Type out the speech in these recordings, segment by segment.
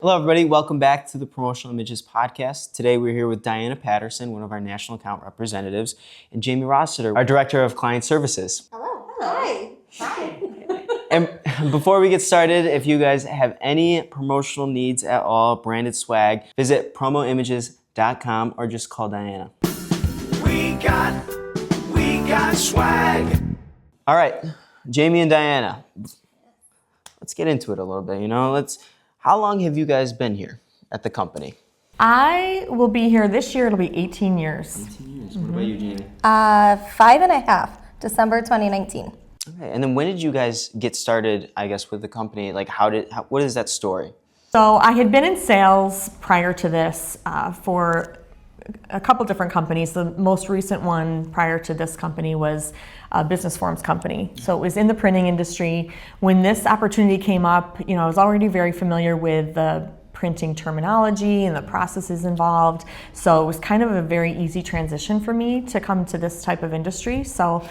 Hello, everybody. Welcome back to the Promotional Images podcast. Today, we're here with Diana Patterson, one of our national account representatives, and Jamie Rossiter, our director of client services. Hello. Hi. Hi. And before we get started, if you guys have any promotional needs at all, branded swag, visit promoimages.com or just call Diana. We got swag. All right, Jamie and Diana, let's get into it a little bit. How long have you guys been here at the company? I will be here this year. It'll be 18 years. 18 years. What about you, Jamie? 5.5, December 2019. Okay, and then when did you guys get started, I guess, with the company? Like, what is that story? So I had been in sales prior to this for a couple different companies. The most recent one prior to this company was a business forms company. So it was in the printing industry. When this opportunity came up, I was already very familiar with the printing terminology and the processes involved. So it was kind of a very easy transition for me to come to this type of industry. So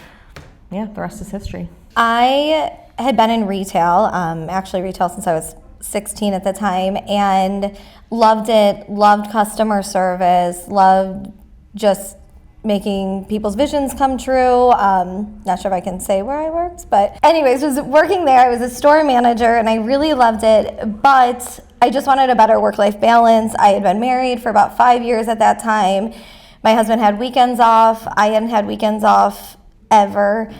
yeah, the rest is history. I had been in retail, actually retail since I was 16 at the time, and loved it, loved customer service, loved just making people's visions come true. Not sure if I can say where I worked, but anyways, was working there. I was a store manager and I really loved it, but I just wanted a better work-life balance. I had been married for about 5 years at that time. My husband had weekends off. I hadn't had weekends off ever.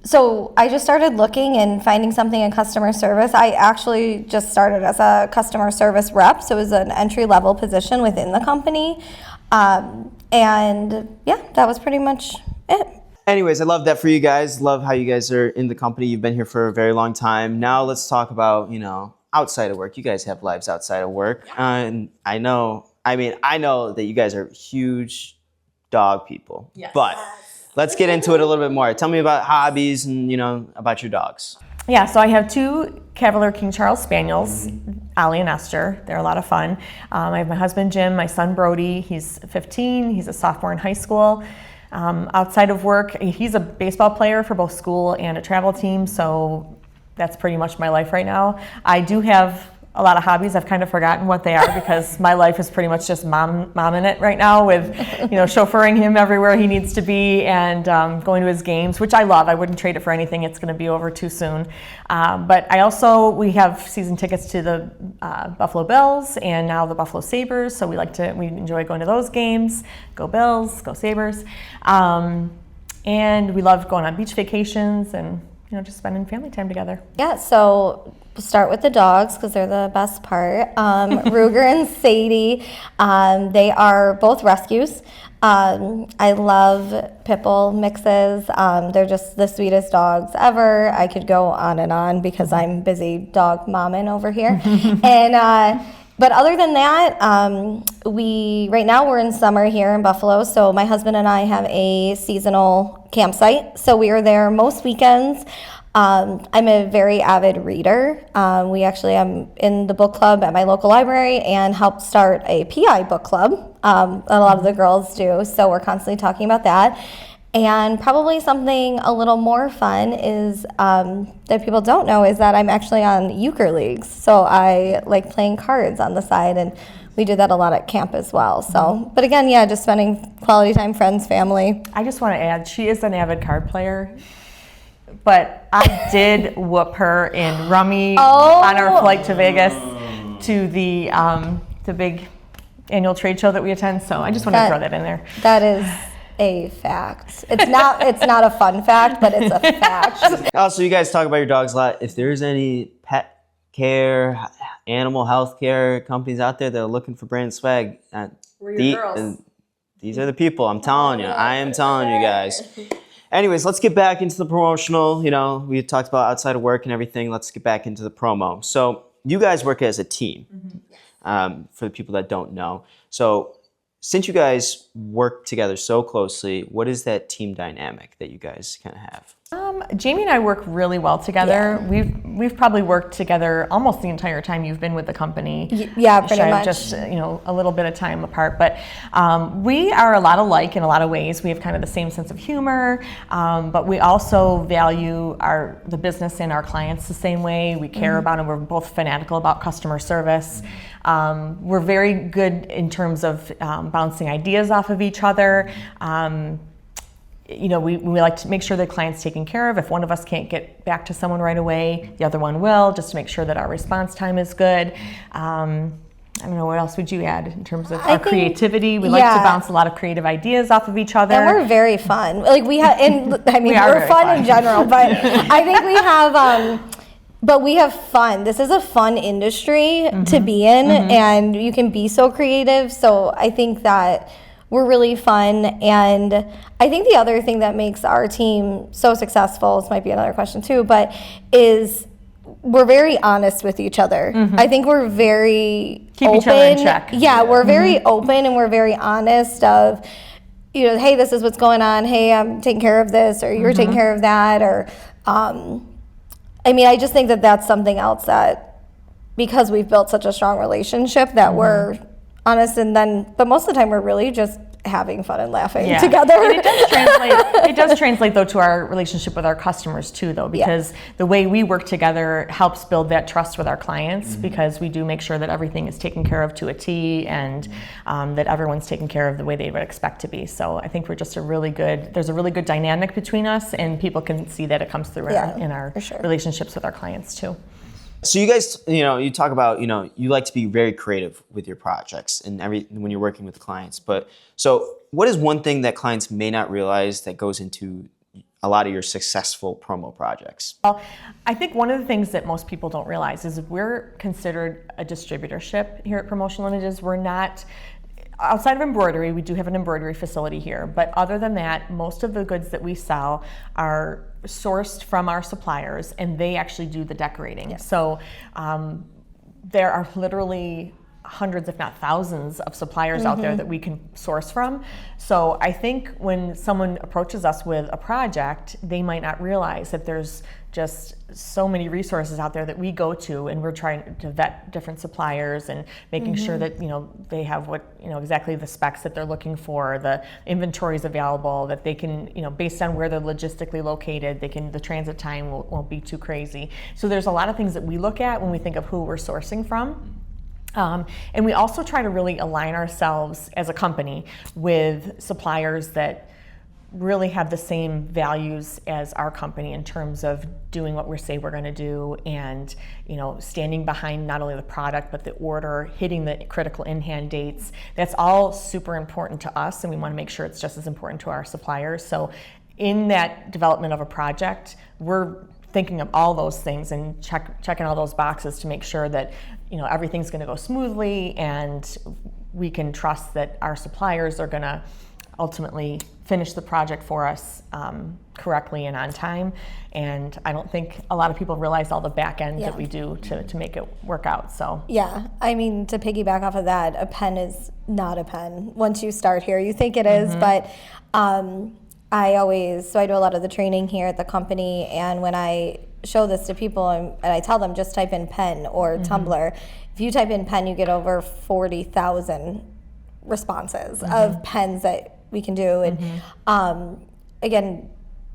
So I just started looking and finding something in customer service. I actually just started as a customer service rep, so it was an entry-level position within the company. And yeah, that was pretty much it. Anyways, I love that for you guys. Love how you guys are in the company. You've been here for a very long time. Now let's talk about, outside of work. You guys have lives outside of work. And I know that you guys are huge dog people. Yes. But let's get into it a little bit more. Tell me about hobbies and, about your dogs. Yeah, so I have 2 Cavalier King Charles Spaniels, Ollie and Esther. They're a lot of fun. I have my husband, Jim, my son, Brody. He's 15. He's a sophomore in high school. Outside of work, he's a baseball player for both school and a travel team, so that's pretty much my life right now. I do have a lot of hobbies. I've kind of forgotten what they are because my life is pretty much just momming it right now with, chauffeuring him everywhere he needs to be and going to his games, which I love. I wouldn't trade it for anything. It's going to be over too soon. But we have season tickets to the Buffalo Bills and now the Buffalo Sabres. So we enjoy going to those games. Go Bills, go Sabres. And we love going on beach vacations and, just spending family time together. Yeah, so start with the dogs because they're the best part. Ruger and Sadie, they are both rescues. I love Pitbull mixes. They're just the sweetest dogs ever. I could go on and on because I'm busy dog momming over here. But other than that, right now we're in summer here in Buffalo, so my husband and I have a seasonal campsite, so we are there most weekends. I'm a very avid reader. I'm in the book club at my local library and helped start a PI book club. A lot of the girls do, so we're constantly talking about that. And probably something a little more fun is that people don't know is that I'm actually on euchre leagues. So I like playing cards on the side, and we do that a lot at camp as well. So, but again, yeah, just spending quality time, friends, family. I just want to add, she is an avid card player. But I did whoop her in Rummy on our flight to Vegas to the big annual trade show that we attend. So I just want to throw that in there. That is a fact. It's not a fun fact, but it's a fact. Also, you guys talk about your dogs a lot. If there's any pet care, animal health care companies out there that are looking for brand swag, we're your girls. These are the people. I'm telling you. I am telling you guys. Anyways, let's get back into the promotional. We talked about outside of work and everything. Let's get back into the promo. So you guys work as a team, for the people that don't know. So since you guys work together so closely, what is that team dynamic that you guys kind of have? Jamie and I work really well together. Yeah. We've probably worked together almost the entire time you've been with the company. Yeah, pretty much. Just a little bit of time apart, but we are a lot alike in a lot of ways. We have kind of the same sense of humor, but we also value the business and our clients the same way. We care about them. We're both fanatical about customer service. We're very good in terms of bouncing ideas off of each other. We like to make sure the client's taken care of. If one of us can't get back to someone right away, the other one will, just to make sure that our response time is good. I don't know, what else would you add in terms of our creativity? We like to bounce a lot of creative ideas off of each other. And we're very fun. Like we have, we're fun in general, but I think we have fun. This is a fun industry to be in, and you can be so creative. So I think that we're really fun. And I think the other thing that makes our team so successful, this might be another question too, but is we're very honest with each other. I think we're very keep open. Each other in check. Yeah, we're very open and we're very honest of, hey, this is what's going on. Hey, I'm taking care of this, or you're taking care of that. Or, I just think that that's something else that, because we've built such a strong relationship, that we're honest, but most of the time we're really just having fun and laughing together. And it does translate though to our relationship with our customers too, though, because the way we work together helps build that trust with our clients, because we do make sure that everything is taken care of to a T, and that everyone's taken care of the way they would expect to be. So I think we're just there's a really good dynamic between us, and people can see that it comes through in our relationships with our clients too. So you guys, you talk about, you like to be very creative with your projects and when you're working with clients. But so what is one thing that clients may not realize that goes into a lot of your successful promo projects? Well, I think one of the things that most people don't realize is we're considered a distributorship here at Promotional Images. We're not, outside of embroidery, we do have an embroidery facility here, but other than that, most of the goods that we sell are sourced from our suppliers, and they actually do the decorating. So there are literally hundreds, if not thousands, of suppliers out there that we can source from. So I think when someone approaches us with a project, they might not realize that there's just so many resources out there that we go to, and we're trying to vet different suppliers and making sure that they have exactly the specs that they're looking for, the inventory is available, that they can, based on where they're logistically located, the transit time won't be too crazy. So there's a lot of things that we look at when we think of who we're sourcing from. And we also try to really align ourselves as a company with suppliers that really have the same values as our company in terms of doing what we say we're going to do, and standing behind not only the product but the order, hitting the critical in-hand dates. That's all super important to us, and we want to make sure it's just as important to our suppliers. So in that development of a project, we're thinking of all those things and checking all those boxes to make sure that everything's going to go smoothly, and we can trust that our suppliers are going to ultimately finish the project for us correctly and on time. And I don't think a lot of people realize all the back end that we do to make it work out. So to piggyback off of that, a pen is not a pen once you start here. You think it is, but I do a lot of the training here at the company, and when I show this to people and I tell them just type in pen or tumbler, if you type in pen, you get over 40,000 responses of pens that we can do. And again,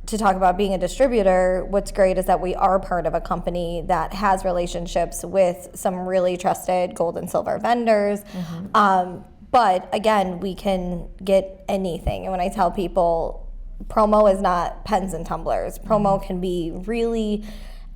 to talk about being a distributor, what's great is that we are part of a company that has relationships with some really trusted gold and silver vendors. But again, we can get anything. And when I tell people, promo is not pens and tumblers. Promo can be really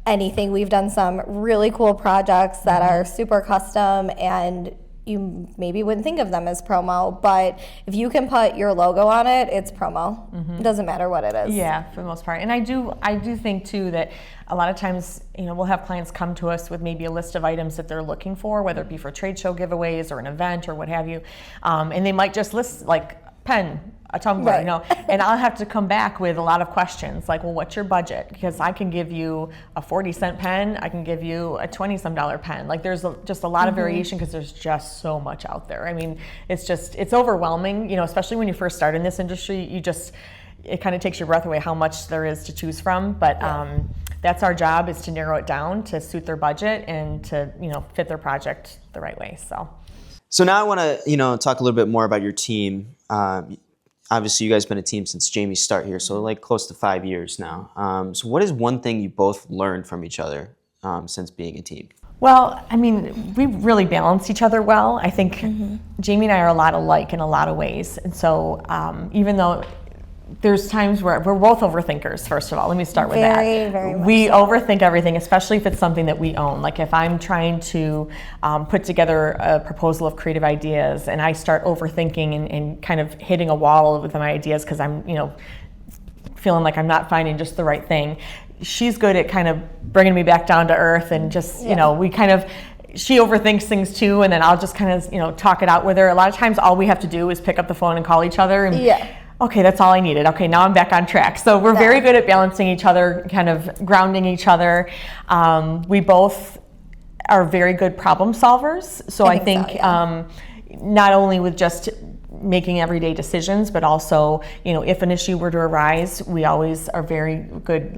anything. We've done some really cool projects that are super custom, and you maybe wouldn't think of them as promo, but if you can put your logo on it, it's promo. It doesn't matter what it is. Yeah, for the most part. And I do think too that a lot of times, we'll have clients come to us with maybe a list of items that they're looking for, whether it be for trade show giveaways or an event or what have you, and they might just list like pen, a tumbler, and I'll have to come back with a lot of questions like, well, what's your budget? Because I can give you a 40-cent pen, I can give you a $20-some pen. Like there's just a lot of variation, because there's just so much out there. I mean, it's overwhelming, especially when you first start in this industry. it kind of takes your breath away how much there is to choose from. But that's our job, is to narrow it down to suit their budget and to, fit their project the right way. So now I want to, talk a little bit more about your team. Obviously, you guys have been a team since Jamie's start here, so like close to 5 years now. So what is one thing you both learned from each other since being a team? Well, we really balance each other well. I think Jamie and I are a lot alike in a lot of ways. And so even though there's times where we're both overthinkers, first of all. Let me start with that. Very much we so. overthink everything, especially if it's something that we own. Like if I'm trying to put together a proposal of creative ideas and I start overthinking and kind of hitting a wall with my ideas because I'm, feeling like I'm not finding just the right thing. She's good at kind of bringing me back down to earth and just, she overthinks things too, and then I'll just kind of, talk it out with her. A lot of times all we have to do is pick up the phone and call each other and okay, that's all I needed. Okay, now I'm back on track. So we're very good at balancing each other, kind of grounding each other. We both are very good problem solvers. So I think not only with just making everyday decisions, but also, if an issue were to arise, we always are very good,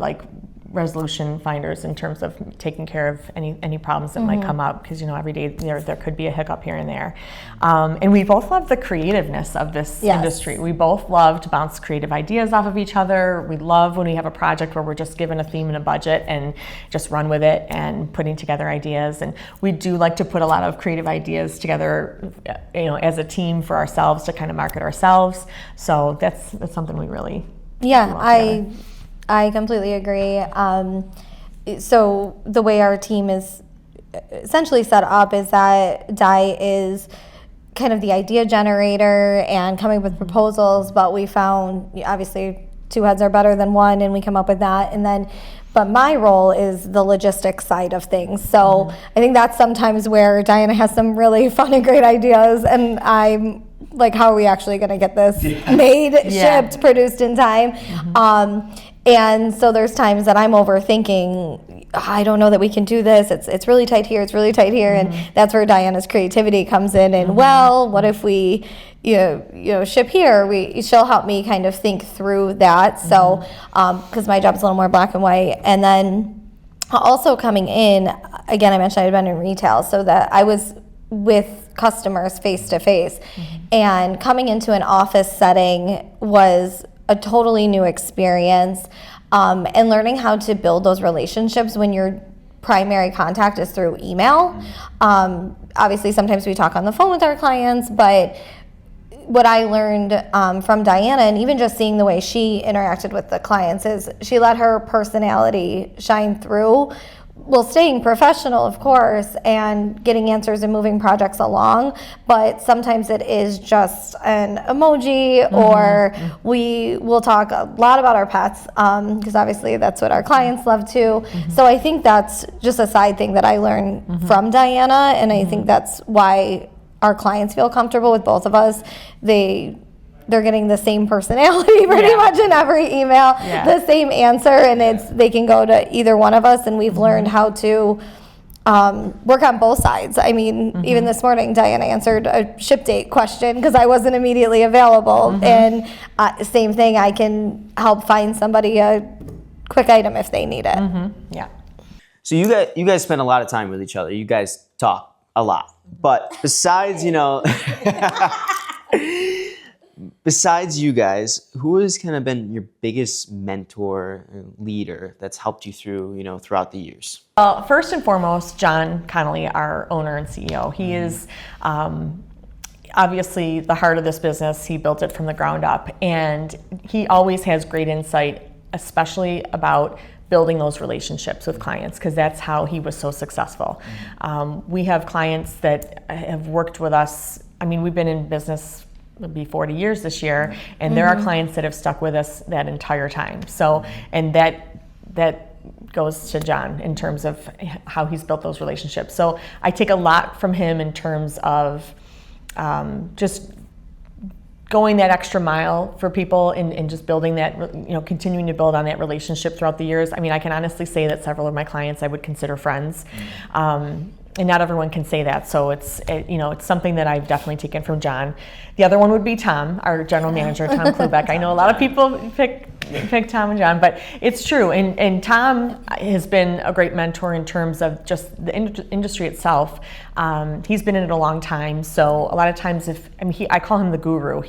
resolution finders in terms of taking care of any problems that might come up, because every day there could be a hiccup here and there. And we both love the creativeness of this industry. We both love to bounce creative ideas off of each other. We love when we have a project where we're just given a theme and a budget and just run with it and putting together ideas. And we do like to put a lot of creative ideas together, as a team for ourselves to kind of market ourselves. So that's something we really love. I completely agree. So the way our team is essentially set up is that Di is kind of the idea generator and coming up with proposals, but we found obviously two heads are better than one, and we come up with that. But my role is the logistics side of things. So I think that's sometimes where Diana has some really fun and great ideas, and I'm like, how are we actually going to get this made, shipped, produced in time? And so there's times that I'm overthinking, I don't know that we can do this. It's really tight here. It's really tight here. And that's where Diana's creativity comes in. And what if we, ship here? She'll help me kind of think through that. So, because my job's a little more black and white. And then also coming in, again, I mentioned I'd been in retail, so that I was with customers face to face. And coming into an office setting was a totally new experience, and learning how to build those relationships when your primary contact is through email. Obviously, sometimes we talk on the phone with our clients, but what I learned from Diana, and even just seeing the way she interacted with the clients, is she let her personality shine through, well, staying professional, of course, and getting answers and moving projects along. But sometimes it is just an emoji, or we will talk a lot about our pets, because obviously that's what our clients love too. So I think that's just a side thing that I learned from Diana, and I think that's why our clients feel comfortable with both of us. They're getting the same personality pretty much in every email, the same answer, and they can go to either one of us, and we've learned how to work on both sides. I mean, even this morning, Diana answered a ship date question because I wasn't immediately available, and same thing, I can help find somebody a quick item if they need it. So you guys spend a lot of time with each other. You guys talk a lot, but besides, besides you guys, who has kind of been your biggest mentor and leader that's helped you through, throughout the years? Well, first and foremost, John Connolly, our owner and CEO. He is obviously the heart of this business. He built it from the ground up, and he always has great insight, especially about building those relationships with clients, because that's how he was so successful. We have clients that have worked with us. I mean, we've been in business, it'll be 40 years this year, and there are clients that have stuck with us that entire time. So, and that goes to John in terms of how he's built those relationships. So I take a lot from him in terms of just going that extra mile for people and just building that, continuing to build on that relationship throughout the years. I mean, I can honestly say that several of my clients I would consider friends. and not everyone can say that. So it's something that I've definitely taken from John. The other one would be Tom, our general manager, Tom Klubeck. I know a lot of people pick Tom and John, but it's true. And Tom has been a great mentor in terms of just the industry itself. He's been in it a long time, so a lot of times I call him the guru.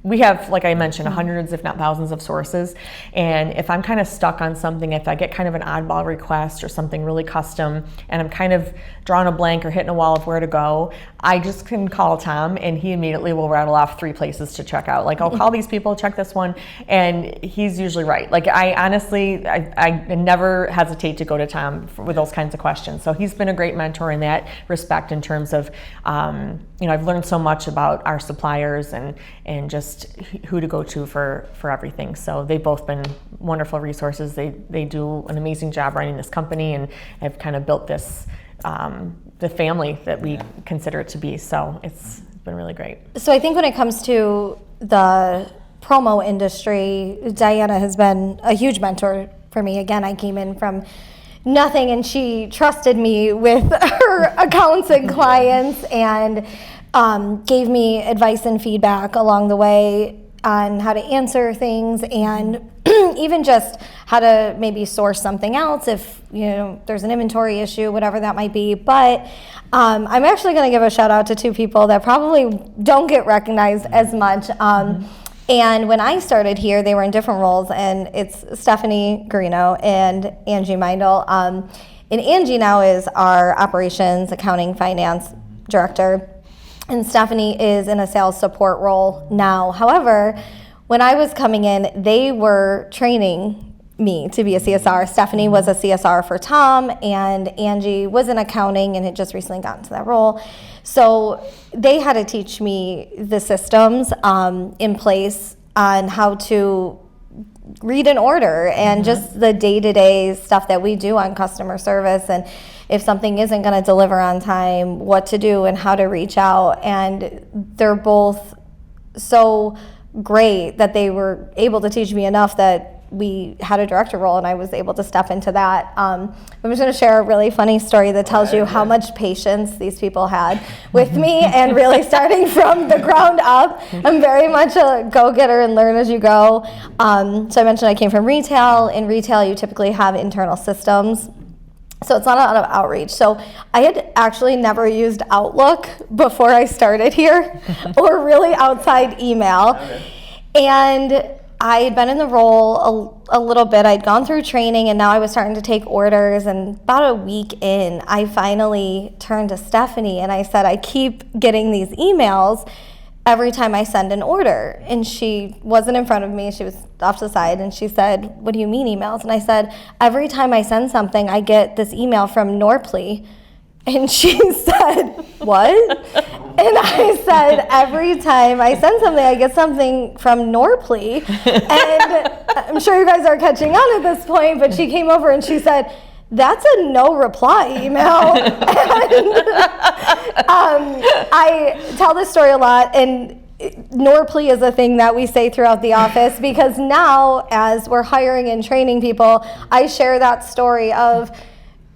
We have, like I mentioned, hundreds, if not thousands of sources. And if I'm kind of stuck on something, if I get kind of an oddball request or something really custom, and I'm kind of drawing a blank or hitting a wall of where to go, I just can call Tom and he immediately will rattle off 3 places to check out. Like, I'll call these people, check this one, and he's usually right. Like, I honestly, I never hesitate to go to Tom with those kinds of questions. So he's been a great mentor in that respect in terms of, I've learned so much about our suppliers and just who to go to for everything. So they've both been wonderful resources. They do an amazing job running this company and have kind of built this, the family that we consider it to be. So it's been really great. So I think when it comes to the promo industry, Diana has been a huge mentor for me. Again, I came in from nothing and she trusted me with her accounts and clients and gave me advice and feedback along the way on how to answer things and even just how to maybe source something else if there's an inventory issue, whatever that might be. But I'm actually going to give a shout out to 2 people that probably don't get recognized as much. And when I started here, they were in different roles, and it's Stephanie Garino and Angie Meindl. And Angie now is our operations, accounting, finance director. And Stephanie is in a sales support role now. However, when I was coming in, they were training me to be a CSR. Stephanie was a CSR for Tom, and Angie was in accounting and had just recently gotten to that role. So they had to teach me the systems in place on how to read an order and just the day-to-day stuff that we do on customer service, and if something isn't going to deliver on time, what to do and how to reach out. And they're both so great that they were able to teach me enough that we had a director role and I was able to step into that. I'm just going to share a really funny story that tells you how much patience these people had with me and really starting from the ground up. I'm very much a go-getter and learn as you go. So I mentioned I came from retail. In retail, you typically have internal systems. So it's not a lot of outreach. So I had actually never used Outlook before I started here or really outside email. And I had been in the role a little bit. I'd gone through training and now I was starting to take orders, and about a week in, I finally turned to Stephanie and I said, I keep getting these emails every time I send an order. And she wasn't in front of me, she was off to the side, and she said, what do you mean emails? And I said, every time I send something, I get this email from Norpley. And she said, what? And I said, every time I send something, I get something from Norpley. And I'm sure you guys are catching on at this point, but she came over and she said, that's a no reply email. And, I tell this story a lot, and Norpley is a thing that we say throughout the office, because now as we're hiring and training people, I share that story of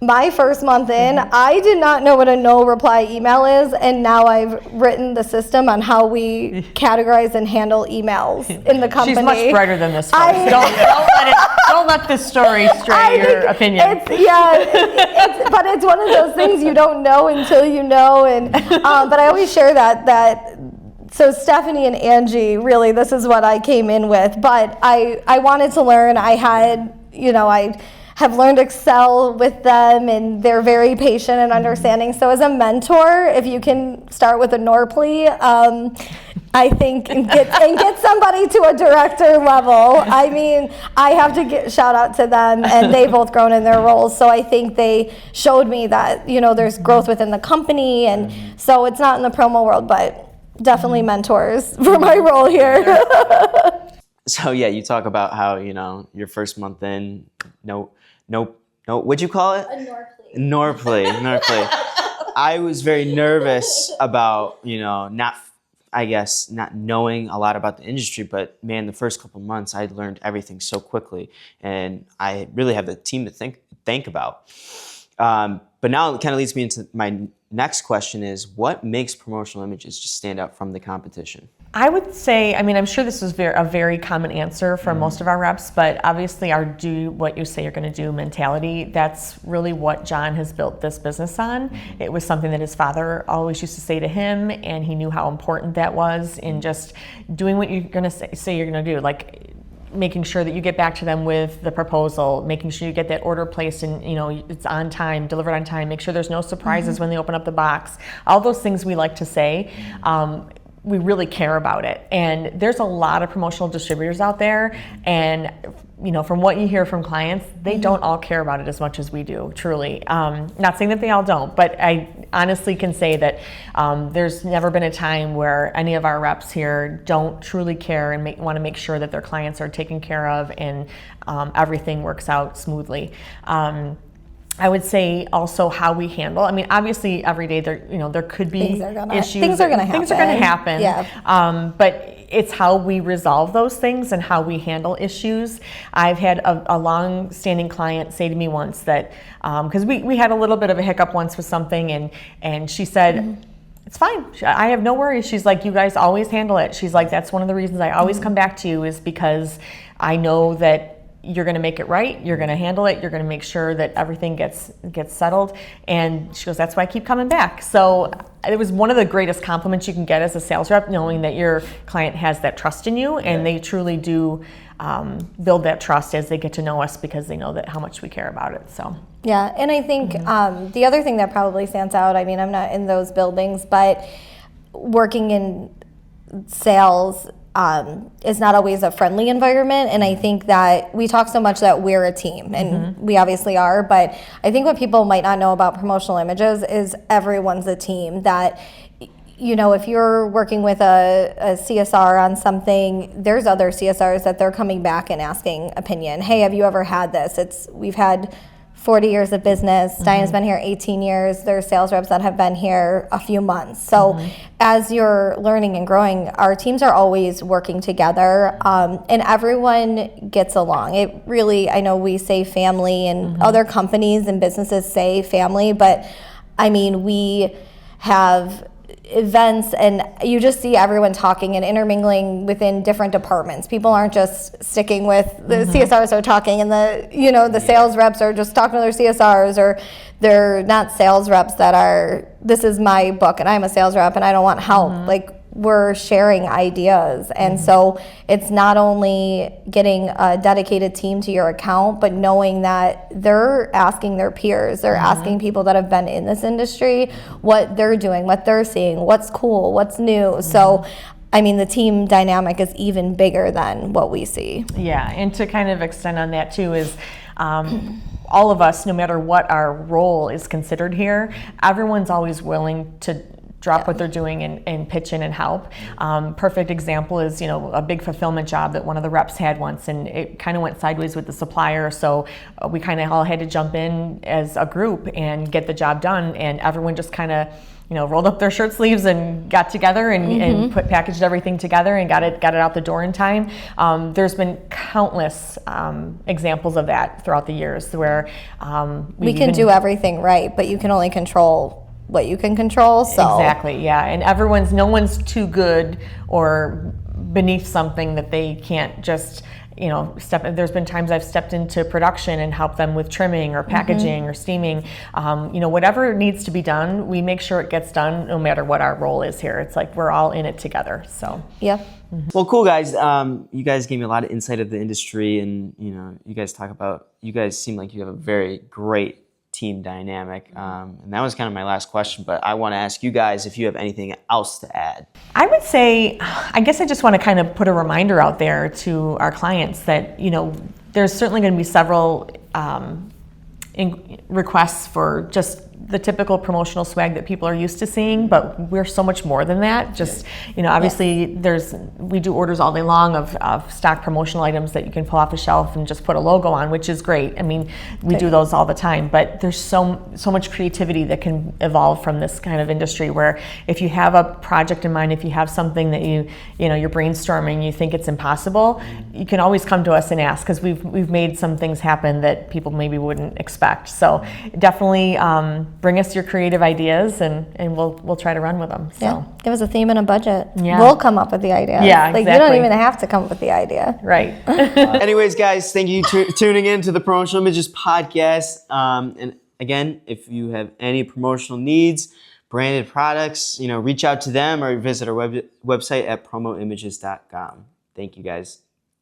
my first month in, I did not know what a no reply email is, and now I've written the system on how we categorize and handle emails in the company. She's much brighter than this. Don't let this story stray your opinion. But it's one of those things you don't know until you know, and but I always share that. So Stephanie and Angie, really, this is what I came in with. But I wanted to learn. I have learned Excel with them, and they're very patient and understanding. So as a mentor, if you can start with a Norpley, I think, and get somebody to a director level. I mean, I have to shout out to them, and they've both grown in their roles. So I think they showed me that, there's growth within the company, and so it's not in the promo world, but definitely mentors for my role here. So yeah, you talk about how, your first month in, no, what'd you call it? A Norpley. I was very nervous about, not knowing a lot about the industry, but man, the first couple months I learned everything so quickly, and I really have the team to thank about. But now it kind of leads me into my next question is, what makes Promotional Images just stand out from the competition? I would say, I mean, I'm sure this is a very common answer for most of our reps, but obviously our do what you say you're going to do mentality, that's really what John has built this business on. It was something that his father always used to say to him, and he knew how important that was in just doing what you're going to say you're going to do. Like making sure that you get back to them with the proposal, making sure you get that order placed and it's on time, delivered on time, make sure there's no surprises when they open up the box. All those things we like to say. We really care about it, and there's a lot of promotional distributors out there, and from what you hear from clients, they don't all care about it as much as we do, truly. Not saying that they all don't, but I honestly can say that there's never been a time where any of our reps here don't truly care and want to make sure that their clients are taken care of and everything works out smoothly. I would say also how we handle. I mean, obviously every day there could be issues. Things are going to happen. Things are going to happen. Yeah. But it's how we resolve those things and how we handle issues. I've had a long-standing client say to me once that because we had a little bit of a hiccup once with something, and she said. It's fine. I have no worries. She's like, you guys always handle it. She's like, that's one of the reasons I always come back to you is because I know that you're going to make it right. You're going to handle it. You're going to make sure that everything gets settled. And she goes, that's why I keep coming back. So it was one of the greatest compliments you can get as a sales rep, knowing that your client has that trust in you, and they truly do build that trust as they get to know us because they know that how much we care about it. So yeah, and I think the other thing that probably stands out, I mean, I'm not in those buildings, but working in sales is not always a friendly environment, and I think that we talk so much that we're a team, and we obviously are, but I think what people might not know about Promotional Images is everyone's a team. That if you're working with a CSR on something, there's other CSRs that they're coming back and asking opinion. Hey, have you ever had this? We've had 40 years of business. Diana's been here 18 years. There's sales reps that have been here a few months. So as you're learning and growing, our teams are always working together, and everyone gets along. It really, I know we say family, and other companies and businesses say family, but I mean, we have events and you just see everyone talking and intermingling within different departments. People aren't just sticking with the CSRs are talking, and the sales reps are just talking to their CSRs, or they're not sales reps that are, this is my book and I'm a sales rep and I don't want help. Like, we're sharing ideas, and so it's not only getting a dedicated team to your account, but knowing that they're asking their peers, they're asking people that have been in this industry what they're doing, what they're seeing, what's cool, what's new. So I mean, the team dynamic is even bigger than what we see. Yeah, and to kind of extend on that too is all of us, no matter what our role is considered here, everyone's always willing to drop what they're doing and pitch in and help. Perfect example is, a big fulfillment job that one of the reps had once, and it kind of went sideways with the supplier. So we kind of all had to jump in as a group and get the job done. And everyone just kind of, rolled up their shirt sleeves and got together and packaged everything together and got it out the door in time. There's been countless examples of that throughout the years where we can do everything right, but you can only control what you can control. So exactly, yeah, and no one's too good or beneath something that they can't just there's been times I've stepped into production and helped them with trimming or packaging or steaming. Whatever needs to be done, we make sure it gets done no matter what our role is here. It's like we're all in it together. So yeah. Well, cool, guys. You guys gave me a lot of insight of the industry, and you guys seem like you have a very great team dynamic, and that was kind of my last question, but I want to ask you guys if you have anything else to add. I would say, I guess I just want to kind of put a reminder out there to our clients that there's certainly going to be several requests for just the typical promotional swag that people are used to seeing, but we're so much more than that. Just, obviously we do orders all day long of stock promotional items that you can pull off the shelf and just put a logo on, which is great. I mean, we do those all the time, but there's so much creativity that can evolve from this kind of industry, where if you have a project in mind, if you have something that you're brainstorming, you think it's impossible, you can always come to us and ask, because we've made some things happen that people maybe wouldn't expect. So definitely, bring us your creative ideas, and we'll try to run with them. So. Yeah. Give us a theme and a budget. Yeah. We'll come up with the idea. Yeah, Like, you don't exactly. even have to come up with the idea. Right. Anyways, guys, thank you tuning in to the Promotional Images podcast. And again, if you have any promotional needs, branded products, reach out to them or visit our website at promoimages.com. Thank you, guys.